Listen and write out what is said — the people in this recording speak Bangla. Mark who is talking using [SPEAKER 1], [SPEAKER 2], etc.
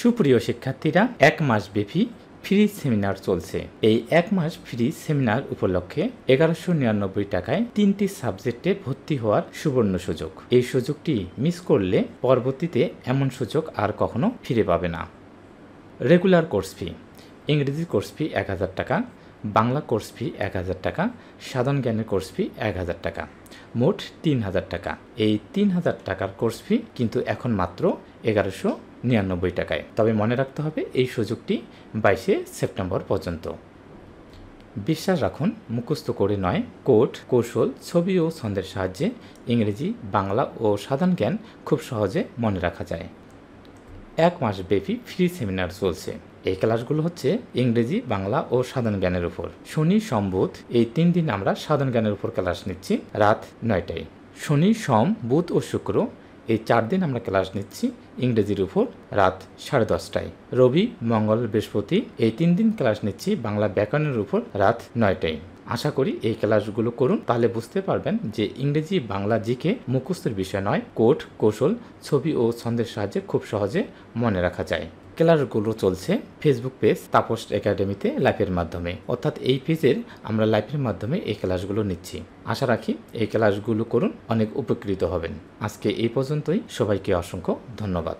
[SPEAKER 1] সুপ্রিয় শিক্ষার্থীরা, 1 মাস ব্যাপী ফ্রি সেমিনার চলছে। এই 1 মাস ফ্রি সেমিনার উপলক্ষে 1199 টাকায় 3টি সাবজেক্টে ভর্তি হওয়ার সুবর্ণ সুযোগ। এই সুযোগটি মিস করলে পরবর্তীতে এমন সুযোগ আর কখনো ফিরে পাবে না। রেগুলার কোর্স ফি: ইংরেজি কোর্স ফি 1000 টাকা, বাংলা কোর্স ফি 1000 টাকা, সাধারণ জ্ঞানের কোর্স ফি 1000 টাকা, মোট 3000 টাকা। এই 3000 টাকার কোর্স ফি কিন্তু এখন মাত্র 1199 টাকায়। তবে মনে রাখতে হবে এই সুযোগটি 22শে সেপ্টেম্বর পর্যন্ত। বিশ্বাস রাখুন, মুখস্থ করে নয়, কোড, কৌশল, ছবি ও ছন্দের সাহায্যে ইংরেজি, বাংলা ও সাধারণ জ্ঞান খুব সহজে মনে রাখা যায়। 1 মাস ব্যাপী ফ্রি সেমিনার চলছে। এই ক্লাসগুলো হচ্ছে ইংরেজি, বাংলা ও সাধারণ জ্ঞানের উপর। শনি, সোম, বুধ এই 3 দিন আমরা সাধারণ জ্ঞানের উপর ক্লাস নিচ্ছি রাত 9টায়। শনি, সোম, বুধ ও শুক্র এই 4 দিন আমরা ক্লাস নিচ্ছি ইংরেজির উপর রাত 10:30টায়। রবি, মঙ্গল, বৃহস্পতি এই 3 দিন ক্লাস নিচ্ছি বাংলা ব্যাকরণের উপর রাত 9টায়। আশা করি এই ক্লাসগুলো করুন, তাহলে বুঝতে পারবেন যে ইংরেজি, বাংলা জিকে মুখস্থের বিষয় নয়, কোড, কৌশল, ছবি ও ছন্দের সাহায্যে খুব সহজে মনে রাখা যায়। ক্লাসগুলো চলছে ফেসবুক পেজ তাপস একাডেমিতে লাইভের মাধ্যমে, অর্থাৎ এই পেজের আমরা লাইভের মাধ্যমে এই ক্লাসগুলো নিচ্ছি। আশা রাখি এই ক্লাসগুলো করুন, অনেক উপকৃত হবেন। আজকে এই পর্যন্তই। সবাইকে অসংখ্য ধন্যবাদ।